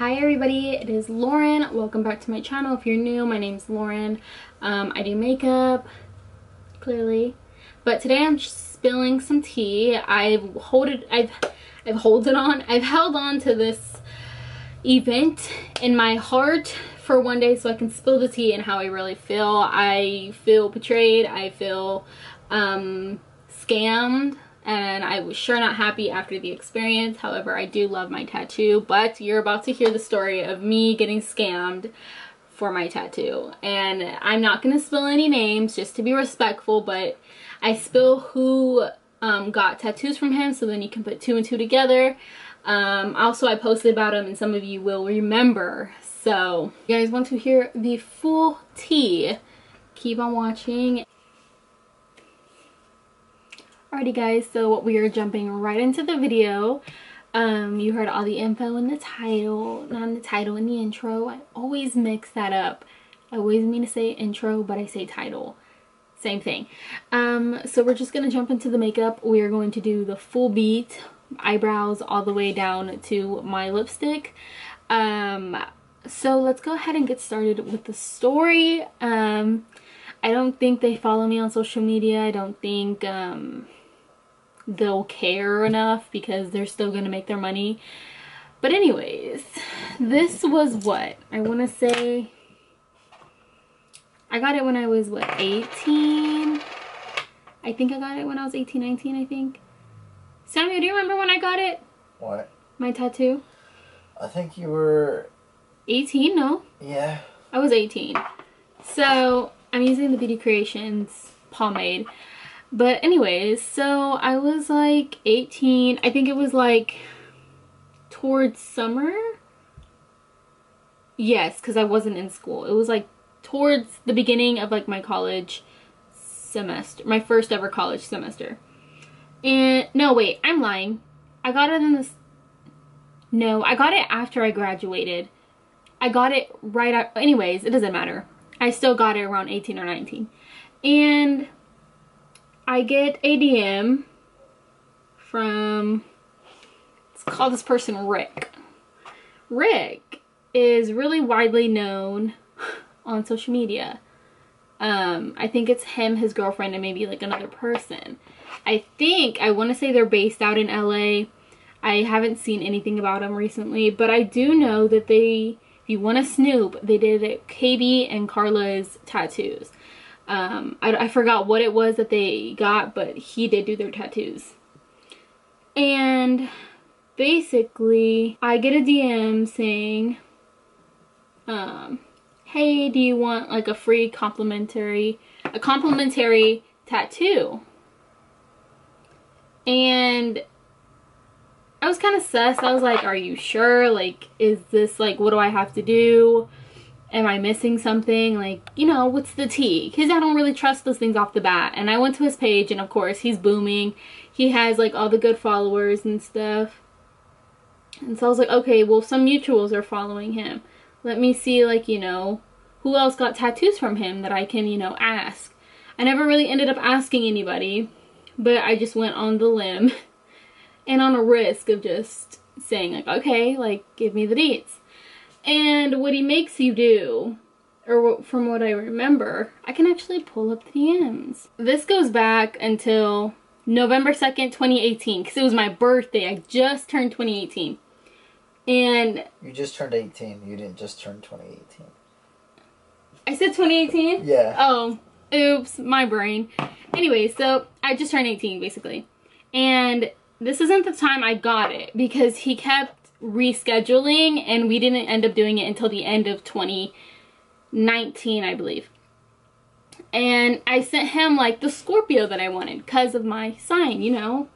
Hi everybody, it is Lauren. Welcome back to my channel. If you're new, my name's Lauren. I do makeup, clearly, but today I'm just spilling some tea. I've held on to this event in my heart for one day so I can spill the tea and how I really feel. I feel betrayed. I feel scammed. And I was sure not happy after the experience. However, I do love my tattoo, but you're about to hear the story of me getting scammed for my tattoo. And I'm not going to spill any names just to be respectful, but I spill who got tattoos from him so then you can put two and two together. Also, I posted about him and some of you will remember. So, if you guys want to hear the full tea, keep on watching. Alrighty guys, so we are jumping right into the video. You heard all the info in the title, not in the title, in the intro. I always mix that up. I always mean to say intro, but I say title. Same thing. So we're just going to jump into the makeup. We are going to do the full beat, eyebrows all the way down to my lipstick. So let's go ahead and get started with the story. I don't think they follow me on social media. I don't think they'll care enough because they're still gonna make their money. But anyways, this was what I want to say, I got it when I was what, 18? I think I got it when I was 18, 19, I think. Samuel, do you remember when I got it? What? My tattoo? I think you were 18. No, yeah, I was 18. So I'm using the Beauty Creations pomade. But anyways, so I was like 18. I think it was like towards summer. Yes, because I wasn't in school. It was like towards the beginning of like my college semester. My first ever college semester. And no, wait, I'm lying. I got it in this. No, I got it after I graduated. I got it right out. Anyways, it doesn't matter. I still got it around 18 or 19. And I get a DM from, let's call this person Rick. Rick is really widely known on social media. I think it's him, his girlfriend, and maybe like another person. I want to say they're based out in LA. I haven't seen anything about them recently, but I do know that they, if you want to snoop, they did KB and Carla's tattoos. I forgot what it was that they got, but he did do their tattoos. And basically, I get a DM saying, hey, do you want like a free complimentary tattoo? And I was kind of sus. I was like, are you sure? Like, is this like, what do I have to do? Am I missing something? Like, you know, what's the tea? Because I don't really trust those things off the bat. And I went to his page and of course he's booming. He has like all the good followers and stuff. And so I was like, okay, well, some mutuals are following him. Let me see, like, you know, who else got tattoos from him that I can, you know, ask. I never really ended up asking anybody, but I just went on the limb and on a risk of just saying like, okay, like, give me the deets. And what he makes you do, or from what I remember, I can actually pull up the DMs. This goes back until November 2nd, 2018, because it was my birthday. I just turned 2018. And you just turned 18. You didn't just turn 2018. I said 2018? Yeah. Oh, oops, my brain. Anyway, so I just turned 18, basically. And this isn't the time I got it, because he kept rescheduling and we didn't end up doing it until the end of 2019, I believe. And I sent him like the Scorpio that I wanted because of my sign, you know.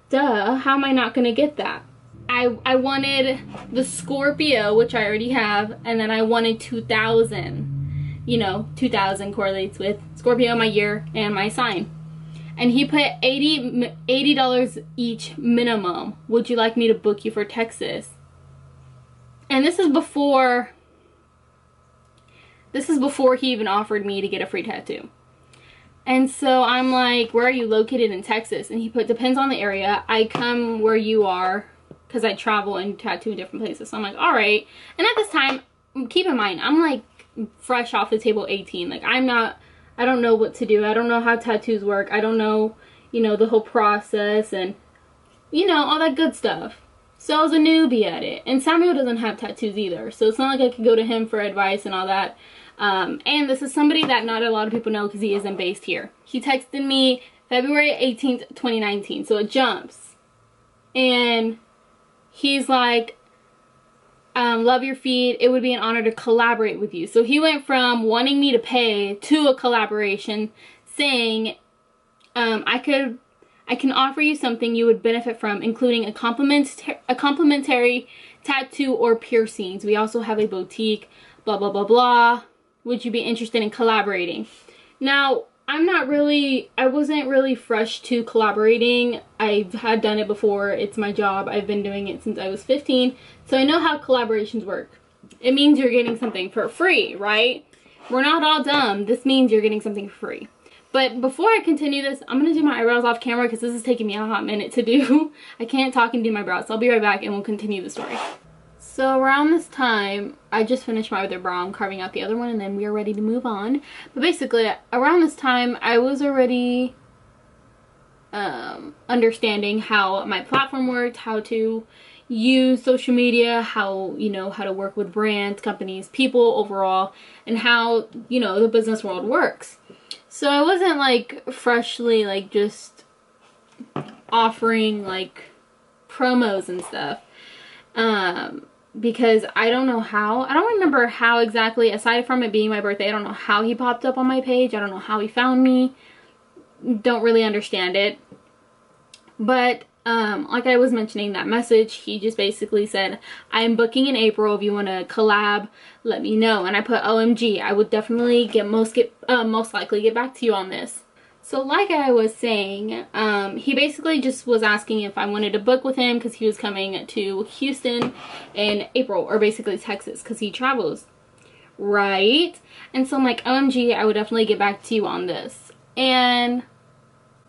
Duh, how am I not gonna get that? I wanted the Scorpio, which I already have, and then I wanted 2000. You know, 2000 correlates with Scorpio, my year, and my sign. And he put $80 each minimum. Would you like me to book you for Texas? And this is before he even offered me to get a free tattoo. And so I'm like, where are you located in Texas? And he put, depends on the area. I come where you are, because I travel and tattoo in different places. So I'm like, all right. And at this time, keep in mind, I'm like fresh off the table 18. Like I don't know what to do. I don't know how tattoos work. I don't know, you know, the whole process and, you know, all that good stuff. So I was a newbie at it. And Samuel doesn't have tattoos either. So it's not like I could go to him for advice and all that. And this is somebody that not a lot of people know because he isn't based here. He texted me February 18th, 2019. So it jumps. And he's like, love your feed. It would be an honor to collaborate with you. So he went from wanting me to pay to a collaboration saying, I can offer you something you would benefit from, including a complimentary tattoo or piercings. We also have a boutique, blah, blah, blah, blah. Would you be interested in collaborating? Now, I wasn't really fresh to collaborating. I had done it before. It's my job. I've been doing it since I was 15. So I know how collaborations work. It means you're getting something for free, right? We're not all dumb. This means you're getting something for free. But before I continue this, I'm going to do my eyebrows off camera because this is taking me a hot minute to do. I can't talk and do my brows. So I'll be right back and we'll continue the story. So around this time, I just finished my other brow. I'm carving out the other one and then we are ready to move on. But basically, around this time, I was already understanding how my platform worked, how to use social media, how, you know, how to work with brands, companies, people overall, and how, you know, the business world works. So I wasn't like freshly like just offering like promos and stuff. Because I don't know how. I don't remember how exactly, aside from it being my birthday, I don't know how he popped up on my page. I don't know how he found me. Don't really understand it. But, like I was mentioning that message, he just basically said, I'm booking in April. If you want to collab, let me know. And I put, OMG, I would definitely most likely get back to you on this. So like I was saying, he basically just was asking if I wanted to book with him because he was coming to Houston in April, or basically Texas because he travels, right? And so I'm like, OMG, I would definitely get back to you on this. And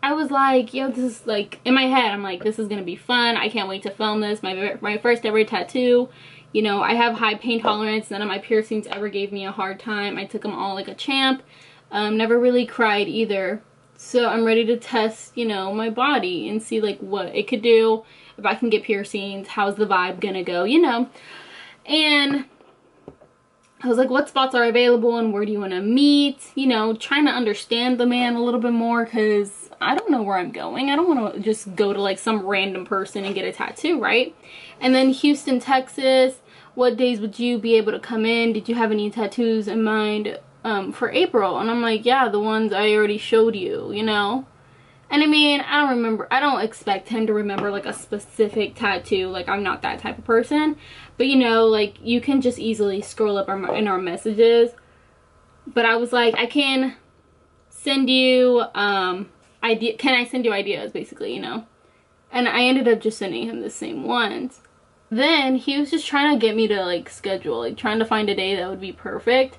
I was like, yo, this is like, in my head, I'm like, this is going to be fun. I can't wait to film this. My first ever tattoo. You know, I have high pain tolerance. None of my piercings ever gave me a hard time. I took them all like a champ. Never really cried either. So I'm ready to test, you know, my body and see like what it could do. If I can get piercings, how's the vibe gonna go, you know. And I was like, what spots are available and where do you want to meet? You know, trying to understand the man a little bit more because I don't know where I'm going. I don't want to just go to like some random person and get a tattoo, right? And then Houston, Texas, what days would you be able to come in? Did you have any tattoos in mind for April? And I'm like, yeah, the ones I already showed you, you know. And I mean, I don't expect him to remember like a specific tattoo. Like, I'm not that type of person. But you know, like, you can just easily scroll up in our messages. But I was like, I can send you can I send you ideas, basically, you know. And I ended up just sending him the same ones. Then he was just trying to get me to like schedule, like trying to find a day that would be perfect.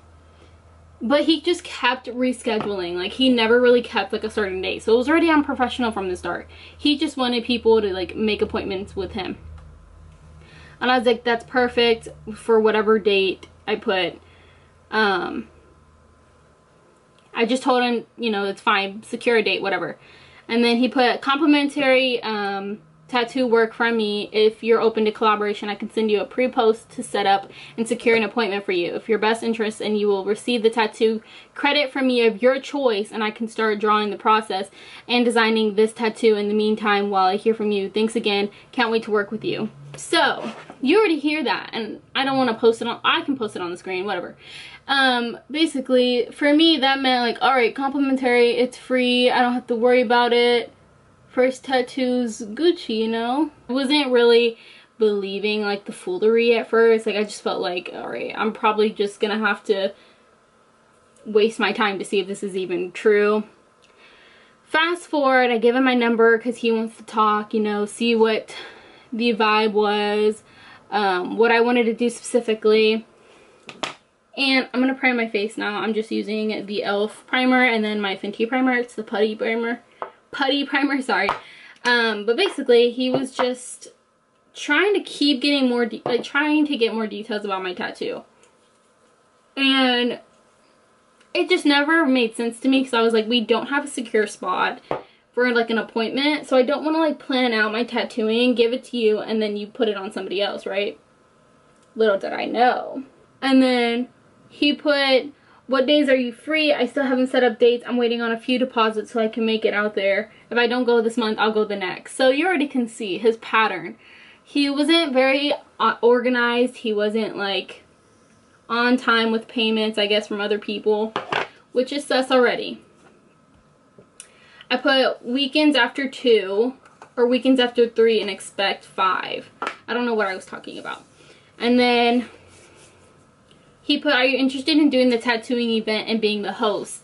But he just kept rescheduling. Like, he never really kept like a certain date. So it was already unprofessional from the start. He just wanted people to like make appointments with him. And I was like, that's perfect for whatever date I put. I just told him, you know, it's fine. Secure a date, whatever. And then he put complimentary tattoo work from me. If you're open to collaboration, I can send you a pre-post to set up and secure an appointment for you. If your best interest, and you will receive the tattoo credit from me of your choice, and I can start drawing the process and designing this tattoo in the meantime while I hear from you. Thanks again. Can't wait to work with you. So you already hear that, and I don't want to post it on, I can post it on the screen, whatever. Basically for me that meant like, all right, complimentary, it's free, I don't have to worry about it. First tattoo's Gucci, you know. I wasn't really believing like the foolery at first. Like, I just felt like, all right, I'm probably just gonna have to waste my time to see if this is even true. Fast forward, I give him my number because he wants to talk, you know, see what the vibe was, what I wanted to do specifically. And I'm gonna prime my face now. I'm just using the e.l.f. primer and then my Fenty primer. It's the putty primer, sorry. But basically he was just trying to keep getting more, trying to get more details about my tattoo. And it just never made sense to me because I was like, we don't have a secure spot for like an appointment. So I don't want to like plan out my tattooing, give it to you, and then you put it on somebody else, right? Little did I know. And then he put, what days are you free? I still haven't set up dates. I'm waiting on a few deposits so I can make it out there. If I don't go this month, I'll go the next. So you already can see his pattern. He wasn't very organized. He wasn't like on time with payments, I guess, from other people, which is sus already. I put weekends after 2 or weekends after 3 and expect 5. I don't know what I was talking about. And then he put, are you interested in doing the tattooing event and being the host?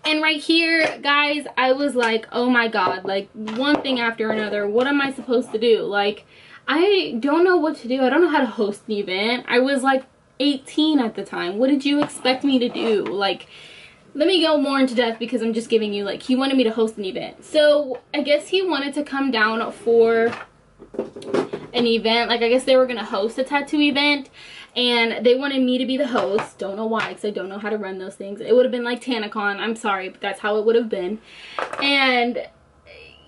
And right here, guys, I was like, oh my god, like one thing after another. What am I supposed to do? Like, I don't know what to do. I don't know how to host an event. I was like 18 at the time. What did you expect me to do? Like, let me go more into depth because I'm just giving you, like, he wanted me to host an event. So I guess he wanted to come down for an event. Like, I guess they were gonna host a tattoo event and they wanted me to be the host. Don't know why, because I don't know how to run those things. It would have been like TanaCon. I'm sorry, but that's how it would have been. And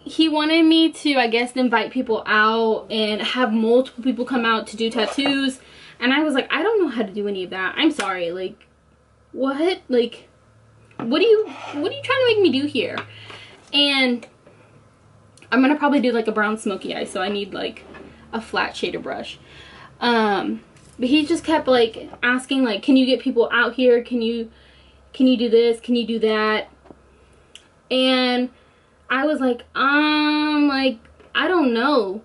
he wanted me to, I guess, invite people out and have multiple people come out to do tattoos. And I was like, I don't know how to do any of that. I'm sorry. Like, what? Like, what are you trying to make me do here? And I'm gonna probably do like a brown smoky eye, so I need like a flat shader brush. But he just kept like asking, like, can you get people out here? Can you do this? Can you do that? And I was like, I don't know.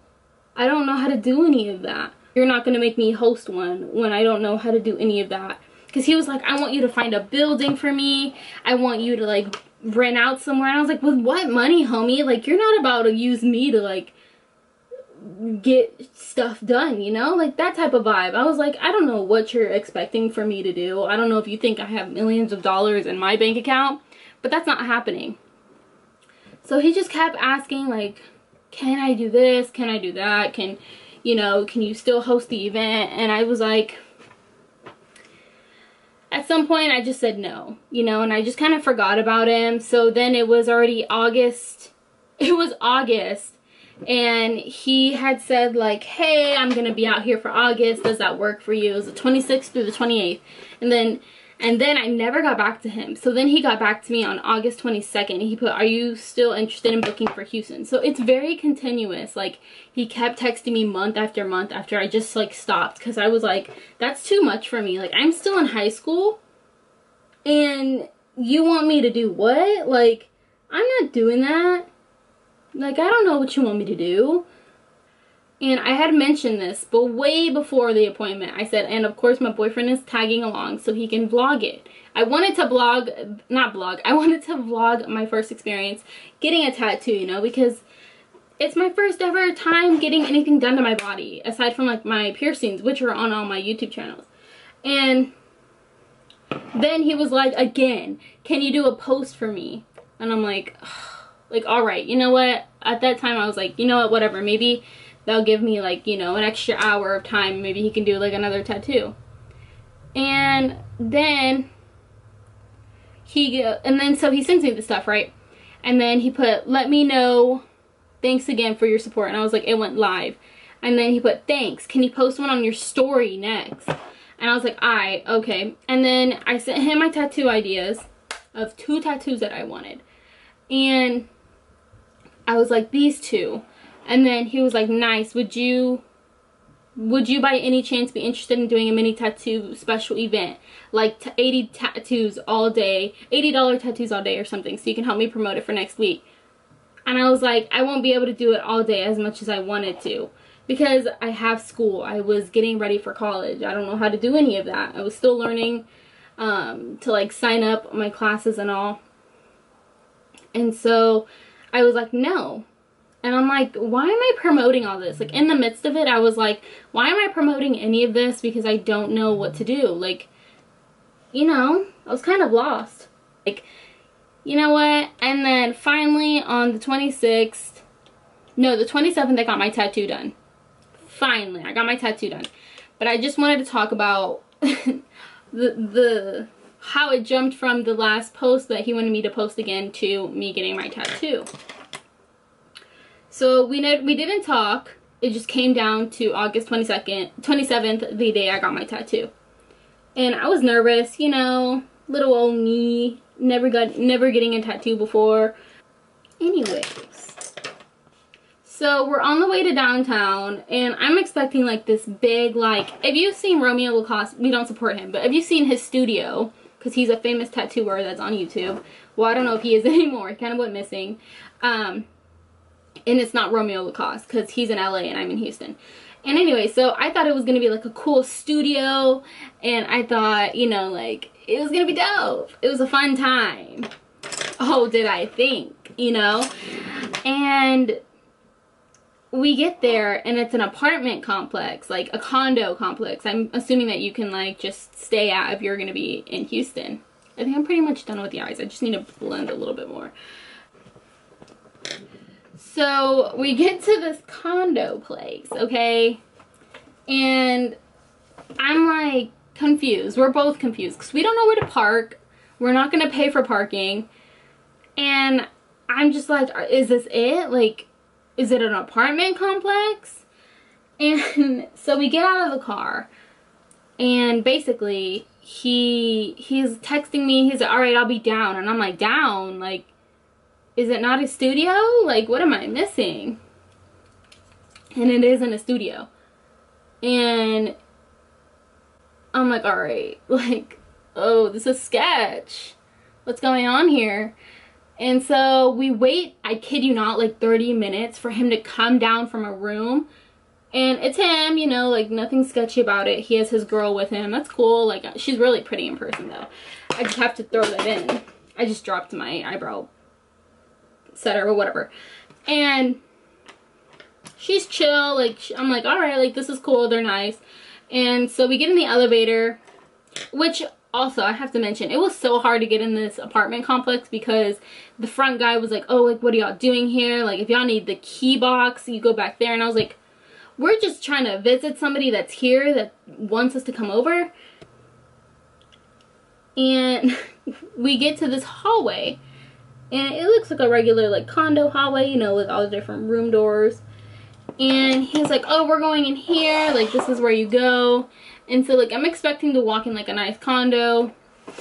I don't know how to do any of that. You're not gonna make me host one when I don't know how to do any of that. Because he was like, I want you to find a building for me. I want you to like rent out somewhere. And I was like, with what money, homie? Like, you're not about to use me to like get stuff done, you know? Like, that type of vibe. I was like, I don't know what you're expecting for me to do. I don't know if you think I have millions of dollars in my bank account, but that's not happening. So he just kept asking, like, can I do this? Can I do that? Can you still host the event? And I was like, at some point I just said no, and I just kind of forgot about him. So then it was already August. It was August. And he had said like, hey, I'm going to be out here for August. Does that work for you? It was the 26th through the 28th. And then I never got back to him. So then he got back to me on August 22nd. He put, are you still interested in booking for Houston? So it's very continuous. Like, he kept texting me month after I just like stopped. Because I was like, that's too much for me. Like, I'm still in high school. And you want me to do what? Like, I'm not doing that. Like, I don't know what you want me to do. And I had mentioned this, but way before the appointment, I said, and of course my boyfriend is tagging along so he can vlog it. I wanted to I wanted to vlog my first experience getting a tattoo, because it's my first ever time getting anything done to my body, aside from like my piercings, which are on all my YouTube channels. And then he was like, again, can you do a post for me? And I'm like, ugh. Like, all right, you know what? At that time, I was like, you know what? Whatever. Maybe they'll give me, like, an extra hour of time. Maybe he can do, like, another tattoo. And then so he sends me the stuff, right? And then he put, let me know. Thanks again for your support. And I was like, it went live. And then he put, thanks. Can you post one on your story next? And I was like, okay. And then I sent him my tattoo ideas of 2 tattoos that I wanted. And I was like, these 2. And then he was like, nice. Would you by any chance be interested in doing a mini tattoo special event? Like 80 tattoos all day, $80 tattoos all day or something, so you can help me promote it for next week. And I was like, I won't be able to do it all day as much as I wanted to. Because I have school. I was getting ready for college. I don't know how to do any of that. I was still learning to like sign up my classes and all. And so I was like, no. And I'm like, why am I promoting all this? Like, in the midst of it, I was like, why am I promoting any of this? Because I don't know what to do. Like, I was kind of lost. Like, you know what? And then finally on the 27th, I got my tattoo done. finally, I got my tattoo done. But I just wanted to talk about how it jumped from the last post that he wanted me to post again to me getting my tattoo. So we didn't talk. It just came down to August 27th, the day I got my tattoo. And I was nervous, you know, little old me, never getting a tattoo before. Anyways, so we're on the way to downtown, and I'm expecting like this big, like, if you've seen Romeo Lacoste, we don't support him, but if you've seen his studio, because he's a famous tattooer that's on YouTube. Well, I don't know if he is anymore. He kind of went missing. And it's not Romeo Lacoste, because he's in LA and I'm in Houston. And anyway, so I thought it was going to be like a cool studio, and I thought, you know, like, it was going to be dope. It was a fun time. Oh, did I think, you know? And we get there, and it's an apartment complex, like a condo complex. I'm assuming that you can, like, just stay at if you're going to be in Houston. I think I'm pretty much done with the eyes. I just need to blend a little bit more. So we get to this condo place, okay? And I'm like confused. We're both confused because we don't know where to park. We're not going to pay for parking. And I'm just like, is this it? Like, is it an apartment complex? And so we get out of the car, and basically he's texting me. He's like, all right, I'll be down. And I'm like, down? Like, is it not a studio? Like, what am I missing? And it isn't a studio. And I'm like, all right, like, oh, this is sketch. What's going on here? And so we wait, I kid you not, like 30 minutes for him to come down from a room. And it's him, you know, like nothing sketchy about it. He has his girl with him. That's cool. Like, she's really pretty in person though. I just have to throw that in. I just dropped my eyebrow setter or whatever. And she's chill. Like, I'm like, all right, like, this is cool. They're nice. And so we get in the elevator, which also I have to mention, it was so hard to get in this apartment complex because the front guy was like, oh, like, what are y'all doing here? Like, if y'all need the key box, you go back there. And I was like, we're just trying to visit somebody that's here that wants us to come over. And we get to this hallway, and it looks like a regular, like, condo hallway, you know, with all the different room doors. And he's like, oh, we're going in here, like, this is where you go. And so, like, I'm expecting to walk in, like, a nice condo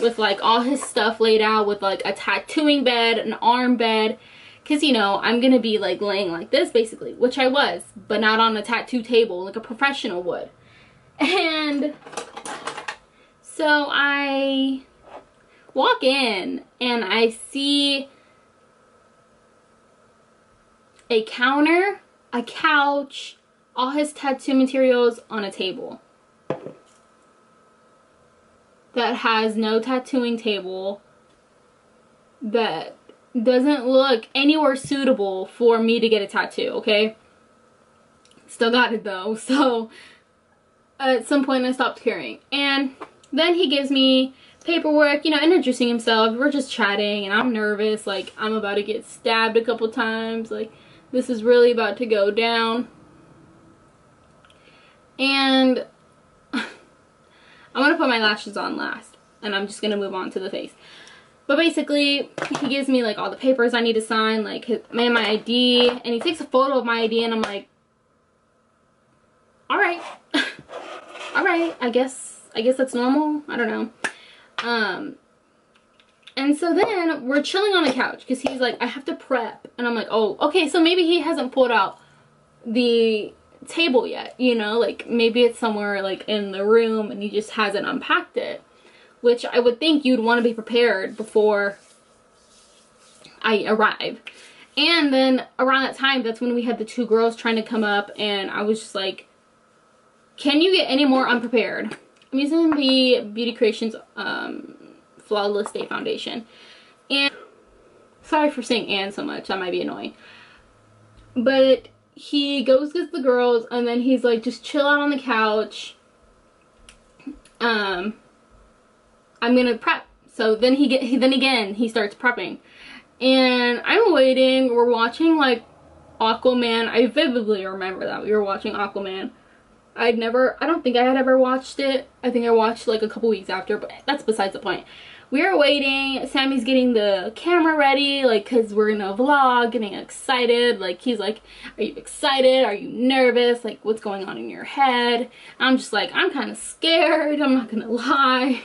with, like, all his stuff laid out with, like, a tattooing bed, an arm bed. Because, you know, I'm going to be, like, laying like this, basically. Which I was, but not on a tattoo table like a professional would. And so I walk in, and I see a counter, a couch, all his tattoo materials on a table that has no tattooing table, that doesn't look anywhere suitable for me to get a tattoo, okay? Still got it though, so at some point I stopped caring. And then he gives me paperwork, you know, introducing himself. We're just chatting, and I'm nervous, like, I'm about to get stabbed a couple times, like, this is really about to go down. And I'm gonna put my lashes on last, and I'm just gonna move on to the face. But basically, he gives me, like, all the papers I need to sign, like, my ID, and he takes a photo of my ID, and I'm like, alright. Alright, I guess that's normal. I don't know. And so then we're chilling on the couch because he's like, I have to prep. And I'm like, oh, okay, so maybe he hasn't pulled out the table yet, you know? Like, maybe it's somewhere, like, in the room and he just hasn't unpacked it. Which I would think you'd want to be prepared before I arrive. And then around that time, that's when we had the two girls trying to come up, and I was just like, can you get any more unprepared? I'm using the Beauty Creations Flawless Day Foundation. And sorry for saying "and" so much, that might be annoying. But he goes with the girls, and then he's like, just chill out on the couch. I'm gonna prep. So then he starts prepping, and I'm waiting. We're watching, like, Aquaman. I vividly remember that we were watching Aquaman. I don't think I had ever watched it. I think I watched like a couple weeks after, but that's besides the point. We are waiting. Sammy's getting the camera ready, like, because we're gonna vlog, getting excited. Like, he's like, are you excited? Are you nervous? Like, what's going on in your head? I'm just like, I'm kind of scared. I'm not gonna lie.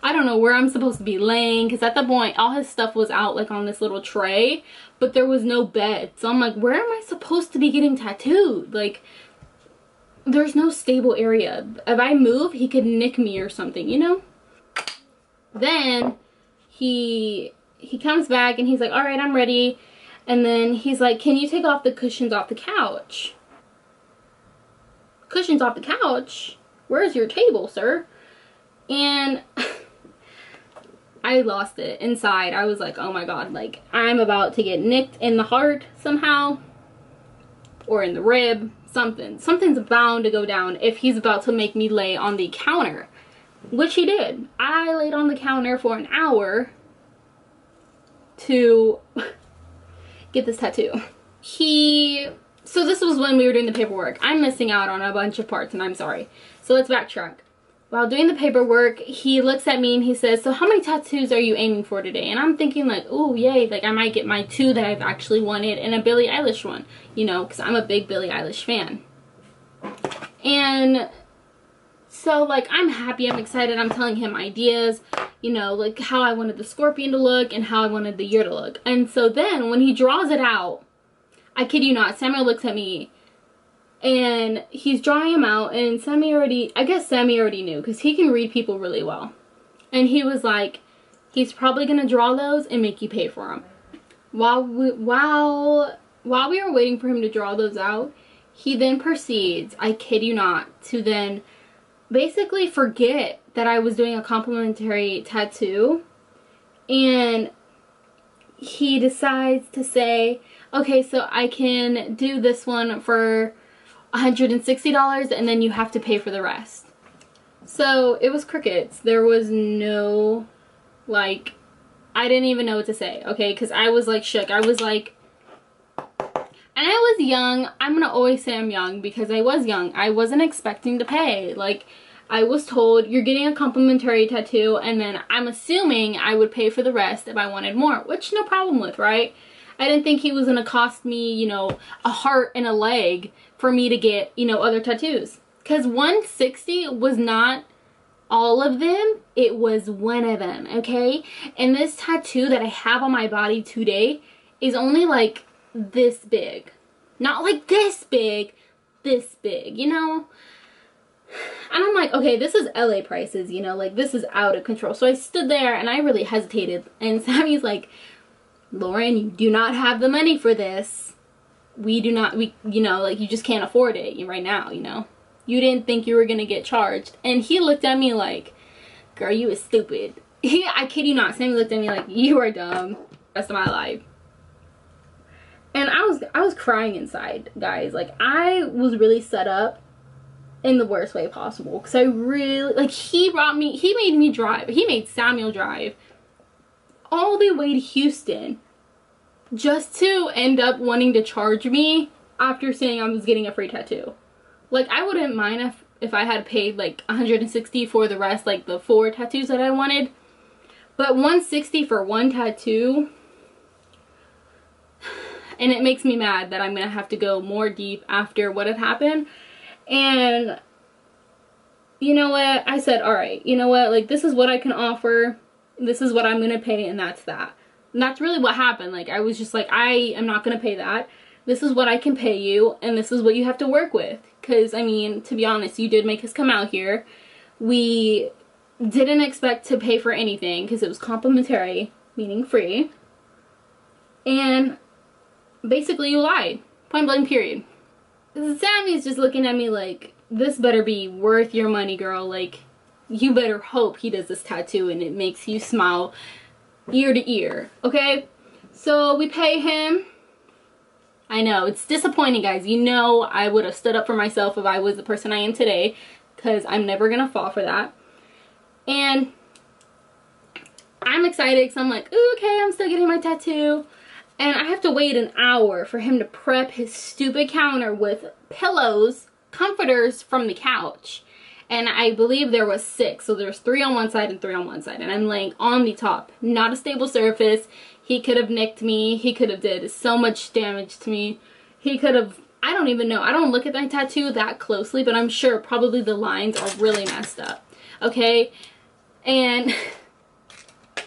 I don't know where I'm supposed to be laying, because at that point, all his stuff was out, like, on this little tray, but there was no bed. So I'm like, where am I supposed to be getting tattooed? Like, there's no stable area. If I move, he could nick me or something, you know? Then he comes back and he's like, all right, I'm ready. And then he's like, can you take off the cushions off the couch? Cushions off the couch? Where's your table, sir? And I lost it inside. I was like, oh my god, like, I'm about to get nicked in the heart somehow, or in the rib, something. Something's bound to go down if he's about to make me lay on the counter. Which he did. I laid on the counter for an hour to get this tattoo. So this was when we were doing the paperwork. I'm missing out on a bunch of parts and I'm sorry. So let's backtrack. While doing the paperwork, he looks at me and he says, so how many tattoos are you aiming for today? And I'm thinking like, oh yay, like I might get my 2 that I've actually wanted and a Billie Eilish one, you know, because I'm a big Billie Eilish fan. And so, like, I'm happy, I'm excited, I'm telling him ideas, you know, like how I wanted the scorpion to look and how I wanted the ear to look. And so then, when he draws it out, I kid you not, Samuel looks at me and he's drawing him out, and I guess Sammy already knew because he can read people really well. And he was like, he's probably going to draw those and make you pay for them. While we were waiting for him to draw those out, he then proceeds, I kid you not, to then basically forget that I was doing a complimentary tattoo, and he decides to say, okay, so I can do this one for $160 and then you have to pay for the rest. So it was crickets. There was no, like, I didn't even know what to say, okay, because I was like shook. I was like, and I was young. I'm gonna always say I'm young because I was young. I wasn't expecting to pay. Like, I was told you're getting a complimentary tattoo, and then I'm assuming I would pay for the rest if I wanted more, which no problem with, right? I didn't think he was gonna cost me, you know, a heart and a leg for me to get, you know, other tattoos. Because 160 was not all of them, it was one of them, okay? And this tattoo that I have on my body today is only like this big. Not like this big, you know? And I'm like, okay, this is LA prices, you know, like this is out of control. So I stood there and I really hesitated, and Sammy's like, Lauren, you do not have the money for this. You know, like, you just can't afford it right now, you know. You didn't think you were gonna get charged. And he looked at me like, girl, you is stupid. I kid you not, Sammy looked at me like, you are dumb. Rest of my life. And I was crying inside, guys. Like, I was really set up in the worst way possible, because I really, like, he made me drive, he made Samuel drive all the way to Houston just to end up wanting to charge me after saying I was getting a free tattoo. Like, I wouldn't mind if I had paid like $160 for the rest, like the 4 tattoos that I wanted, but $160 for one tattoo, and it makes me mad that I'm gonna have to go more deep after what had happened. And you know what, I said, all right, you know what, like, this is what I can offer, this is what I'm gonna pay, and that's that. And that's really what happened. Like, I was just like, I am not gonna pay that. This is what I can pay you, and this is what you have to work with. Because, I mean, to be honest, you did make us come out here. We didn't expect to pay for anything because it was complimentary, meaning free. And basically you lied. Point blank, period. Sammy's just looking at me like, this better be worth your money, girl. Like, you better hope he does this tattoo and it makes you smile ear to ear, okay? So we pay him. I know, it's disappointing, guys. You know, I would have stood up for myself if I was the person I am today, because I'm never gonna fall for that. And I'm excited because I'm like, ooh, okay, I'm still getting my tattoo. And I have to wait an hour for him to prep his stupid counter with pillows comforters from the couch. And I believe there was 6. So there's 3 on one side and 3 on one side. And I'm laying on the top. Not a stable surface. He could have nicked me. He could have did so much damage to me. He could have, I don't even know. I don't look at my tattoo that closely, but I'm sure probably the lines are really messed up. Okay? And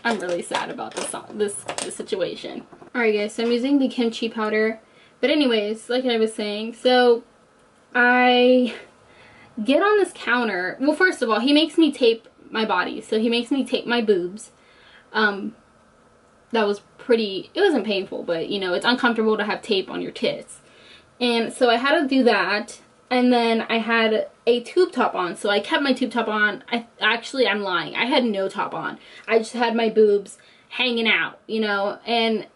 I'm really sad about this situation. Alright guys, so I'm using the kimchi powder. But anyways, like I was saying, so I get on this counter. Well, first of all, he makes me tape my body. So he makes me tape my boobs. That was pretty, it wasn't painful, but you know, it's uncomfortable to have tape on your tits. And so I had to do that. And then I had a tube top on. So I kept my tube top on. I'm lying. I had no top on. I just had my boobs hanging out, you know. And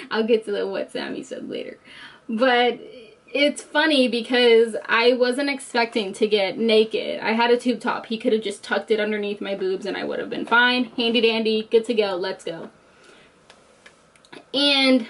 I'll get to what Sammy said later. But it's funny because I wasn't expecting to get naked. I had a tube top. He could have just tucked it underneath my boobs and I would have been fine. Handy dandy. Good to go. Let's go. And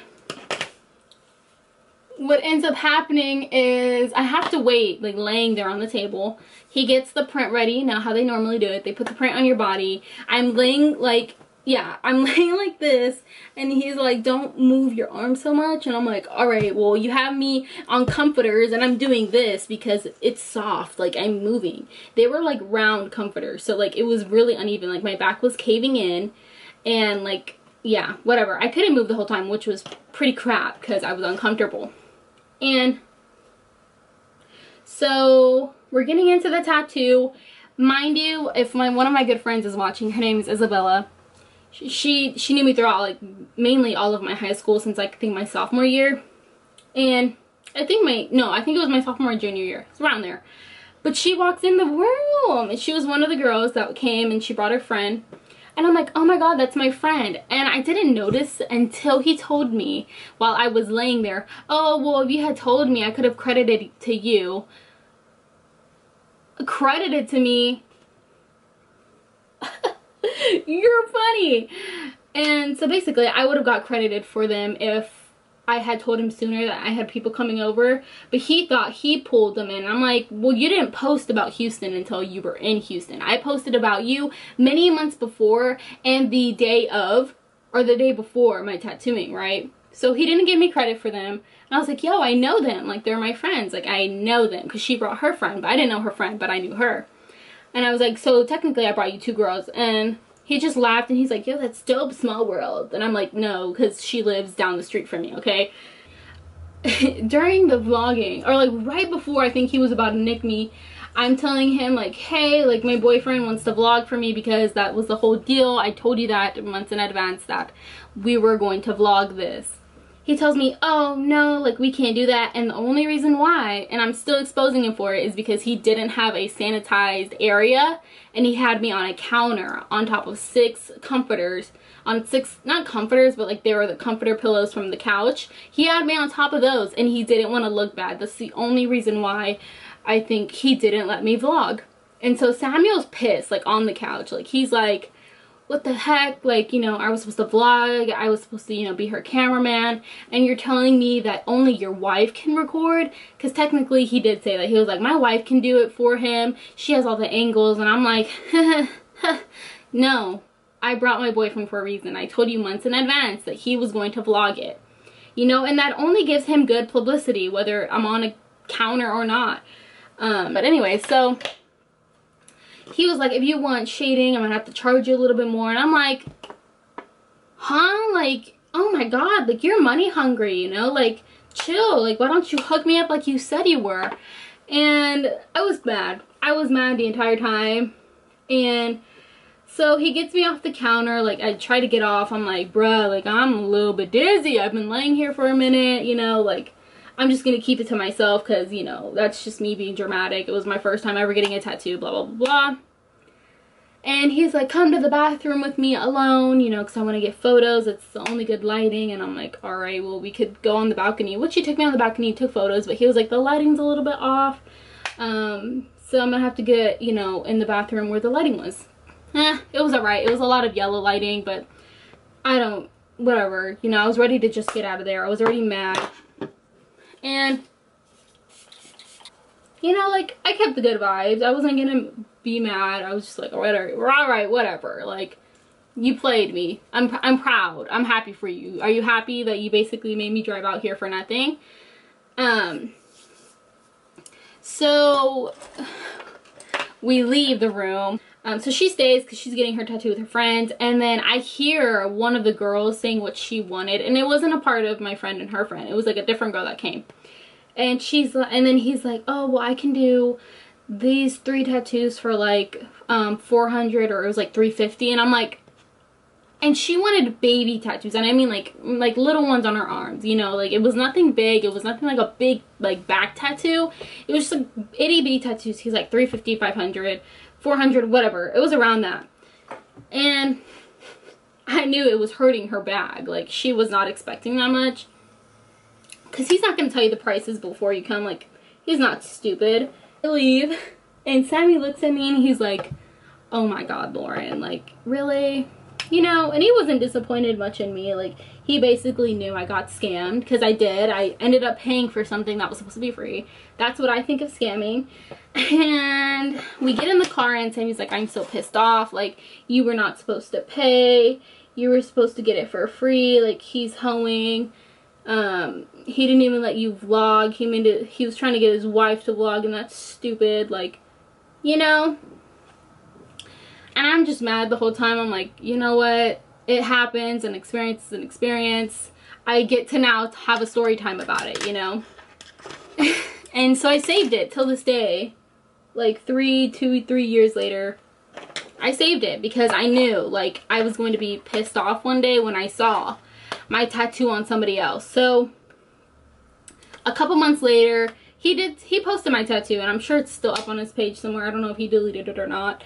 what ends up happening is I have to wait, like laying there on the table. He gets the print ready. Now how they normally do it, they put the print on your body. I'm laying like, yeah, I'm laying like this, and he's like, don't move your arm so much. And I'm like, all right, well, you have me on comforters and I'm doing this because it's soft, like I'm moving. They were like round comforters, so like it was really uneven, like my back was caving in, and like, yeah, whatever. I couldn't move the whole time, which was pretty crap because I was uncomfortable. And so we're getting into the tattoo. Mind you, if one of my good friends is watching, her name is Isabella. She knew me throughout, like, mainly all of my high school since, like, I think my sophomore year. And I think it was my sophomore and junior year. It's around there. But she walks in the room, and she was one of the girls that came, and she brought her friend. And I'm like, oh my god, that's my friend. And I didn't notice until he told me while I was laying there, oh, well, if you had told me, I could have credited to you. Credited to me? You're funny. And so basically I would have got credited for them if I had told him sooner that I had people coming over, but he thought he pulled them in. I'm like, well, you didn't post about Houston until you were in Houston. I posted about you many months before and the day of, or the day before my tattooing, right? So he didn't give me credit for them. And I was like, yo, I know them. Like, they're my friends. Like, I know them because she brought her friend, but I didn't know her friend, but I knew her. And I was like, so technically I brought you 2 girls. And he just laughed and he's like, yo, that's dope, small world. And I'm like, no, because she lives down the street from me, okay? During the vlogging, or like right before I think he was about to nick me, I'm telling him like, hey, like my boyfriend wants to vlog for me because that was the whole deal. I told you that months in advance that we were going to vlog this. He tells me, oh no, like we can't do that. And the only reason why, and I'm still exposing him for it, is because he didn't have a sanitized area and he had me on a counter on top of 6 comforters. On 6, not comforters, but like they were the comforter pillows from the couch. He had me on top of those and he didn't want to look bad. That's the only reason why I think he didn't let me vlog. And so Samuel's pissed, like on the couch. Like he's like, what the heck, like, you know, I was supposed to vlog, I was supposed to, you know, be her cameraman, and you're telling me that only your wife can record? Because technically he did say that. He was like, my wife can do it for him, she has all the angles. And I'm like, no, I brought my boyfriend for a reason. I told you months in advance that he was going to vlog it, you know, and that only gives him good publicity, whether I'm on a counter or not. But anyway, so he was like, if you want shading, I'm gonna have to charge you a little bit more. And I'm like, huh? Like, oh my god, like you're money hungry, you know? Like, chill. Like, why don't you hook me up like you said you were? And I was mad. I was mad the entire time. And so he gets me off the counter. Like, I try to get off. I'm like, bruh, like I'm a little bit dizzy. I've been laying here for a minute, you know, like I'm just gonna keep it to myself because, you know, that's just me being dramatic. It was my first time ever getting a tattoo, blah, blah, blah. And he's like, come to the bathroom with me alone, you know, because I want to get photos. It's the only good lighting. And I'm like, all right, well, we could go on the balcony. Which he took me on the balcony, took photos. But he was like, the lighting's a little bit off. So I'm going to have to get, you know, in the bathroom where the lighting was. It was all right. It was a lot of yellow lighting, but whatever. You know, I was ready to just get out of there. I was already mad. And you know, like, I kept the good vibes. I wasn't gonna be mad. I was just like, whatever, alright, whatever. Like, you played me. I'm proud. I'm happy for you. Are you happy that you basically made me drive out here for nothing? So we leave the room. So she stays because she's getting her tattoo with her friends, and then I hear one of the girls saying what she wanted, and it wasn't a part of my friend and her friend. It was like a different girl that came, and and then he's like, oh, well, I can do these 3 tattoos for like 400, or it was like 350, and I'm like, and she wanted baby tattoos, and I mean like little ones on her arms, you know, like it was nothing big, it was nothing like a big like back tattoo, it was just like itty bitty tattoos. He's like 350, 500, 400, whatever, it was around that. And I knew it was hurting her bag, like she was not expecting that much, because he's not going to tell you the prices before you come, like he's not stupid. I leave, and Sammy looks at me and he's like, oh my god, Lauren, like really? You know, and he wasn't disappointed much in me. Like, he basically knew I got scammed, because I did. I ended up paying for something that was supposed to be free. That's what I think of scamming. And we get in the car, and Sammy's like, I'm so pissed off. Like, you were not supposed to pay. You were supposed to get it for free. Like, he's hoeing. He didn't even let you vlog. He was trying to get his wife to vlog, and that's stupid. Like, you know. And I'm just mad the whole time. I'm like, you know what? It happens. An experience is an experience. I get to now have a story time about it, you know? And so I saved it till this day. Like 3 years later. I saved it because I knew, like, I was going to be pissed off one day when I saw my tattoo on somebody else. So a couple months later, he posted my tattoo, and I'm sure it's still up on his page somewhere. I don't know if he deleted it or not.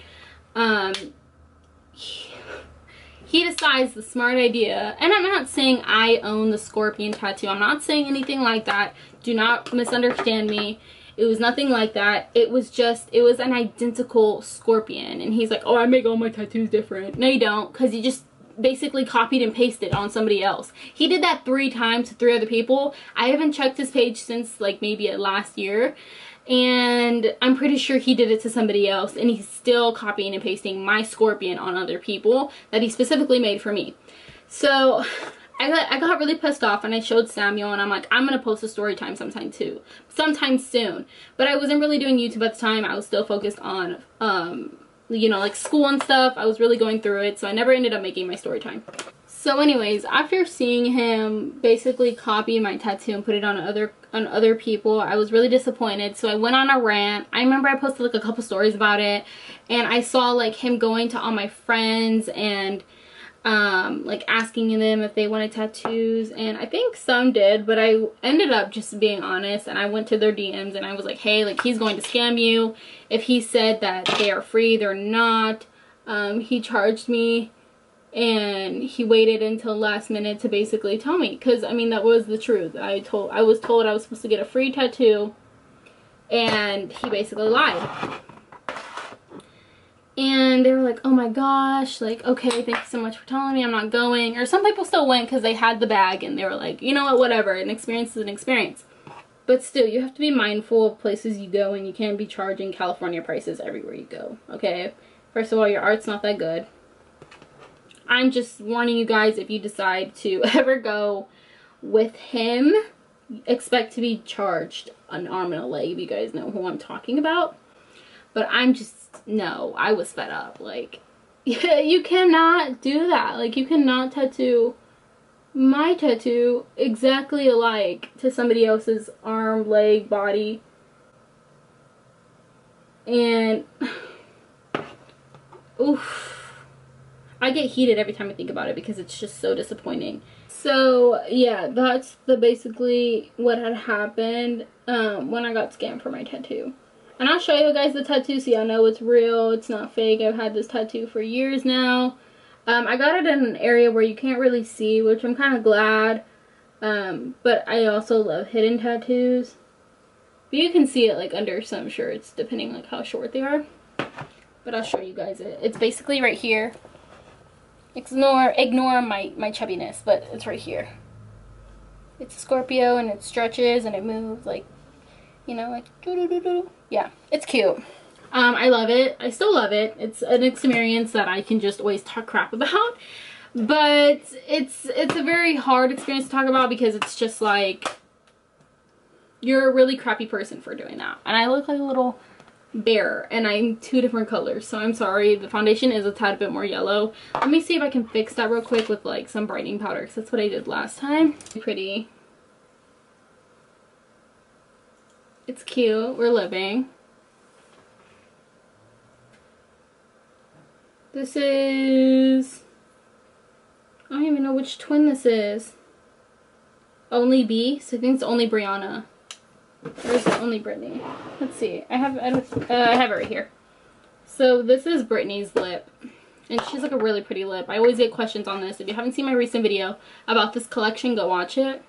He decides the smart idea, and I'm not saying I own the scorpion tattoo. I'm not saying anything like that. Do not misunderstand me. It was nothing like that. It was an identical scorpion, and he's like, oh, I make all my tattoos different. No, you don't, because you just basically copied and pasted on somebody else. He did that 3 times to 3 other people. I haven't checked his page since like maybe last year. And I'm pretty sure he did it to somebody else, and he's still copying and pasting my scorpion on other people that he specifically made for me. So I got really pissed off, and I showed Samuel, and I'm like, I'm gonna post a story time sometime soon. But I wasn't really doing YouTube at the time. I was still focused on you know, like school and stuff. I was really going through it, so I never ended up making my story time. So anyways, after seeing him basically copy my tattoo and put it on other people, I was really disappointed. So I went on a rant. I remember I posted like a couple stories about it, and I saw like him going to all my friends and like asking them if they wanted tattoos, and I think some did, but I ended up just being honest, and I went to their DMs and I was like, hey, like, he's going to scam you. If he said that they are free, they're not. He charged me, and he waited until last minute to basically tell me, because I mean, that was the truth. I was told I was supposed to get a free tattoo, and he basically lied. And they were like, oh my gosh, like, okay, thank you so much for telling me, I'm not going. Or some people still went because they had the bag, and they were like, you know what, whatever, an experience is an experience. But still, you have to be mindful of places you go, and you can't be charging California prices everywhere you go, okay? First of all, your art's not that good. I'm just warning you guys, if you decide to ever go with him, expect to be charged an arm and a leg, if you guys know who I'm talking about. But I'm just, no, I was fed up. Like, you cannot do that. Like, you cannot tattoo my tattoo exactly alike to somebody else's arm, leg, body. And, oof. I get heated every time I think about it because it's just so disappointing. So, yeah, that's basically what had happened when I got scammed for my tattoo. And I'll show you guys the tattoo so y'all know it's real, it's not fake. I've had this tattoo for years now. I got it in an area where you can't really see, which I'm kind of glad. But I also love hidden tattoos. But you can see it like under some shirts, depending like how short they are. But I'll show you guys it. It's basically right here. Ignore my chubbiness, but it's right here. It's a Scorpio, and it stretches and it moves. Like, you know, like doo-doo-doo-doo. Yeah, it's cute. I love it. I still love it. It's an experience that I can just always talk crap about, but it's a very hard experience to talk about because it's just like you're a really crappy person for doing that. And I look like a little bear, and I'm 2 different colors, so I'm sorry. The foundation is a tad bit more yellow. Let me see if I can fix that real quick with like some brightening powder, because that's what I did last time. Pretty. It's cute. We're living. This is, I don't even know which twin this is. Only B, so I think it's only Brianna. Or is it only Brittany? Let's see. I have it right here. So this is Brittany's lip, and she's like a really pretty lip. I always get questions on this. If you haven't seen my recent video about this collection, go watch it.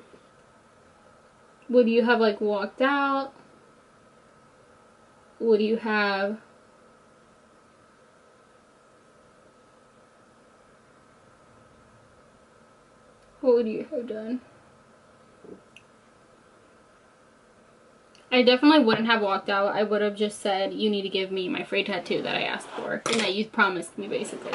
Would you have like walked out? Would you have what would you have done? I definitely wouldn't have walked out. I would have just said, you need to give me my free tattoo that I asked for and that you promised me, basically.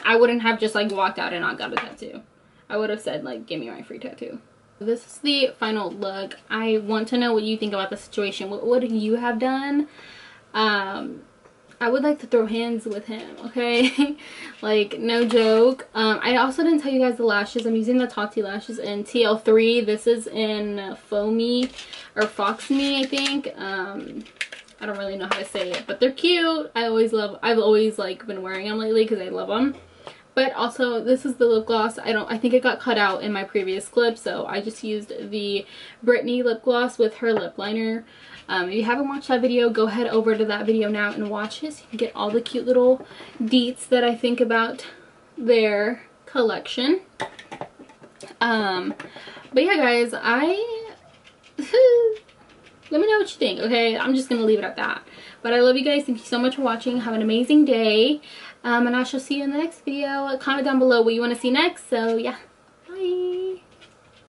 I wouldn't have just like walked out and not got a tattoo. I would have said like, give me my free tattoo. This is the final look. I want to know what you think about the situation. What would you have done? I would like to throw hands with him, okay? Like, no joke. I also didn't tell you guys the lashes. I'm using the Tati lashes in TL3. This is in Foamy or Fox Me, I think. I don't really know how to say it, but they're cute. I've always like been wearing them lately because I love them. But also, this is the lip gloss. I think it got cut out in my previous clip, so I just used the Brittany lip gloss with her lip liner. If you haven't watched that video, go head over to that video now and watch it so you can get all the cute little deets that I think about their collection. But yeah, guys, let me know what you think, okay? I'm just gonna leave it at that. But I love you guys. Thank you so much for watching. Have an amazing day. And I shall see you in the next video. Comment down below what you want to see next. So yeah, bye.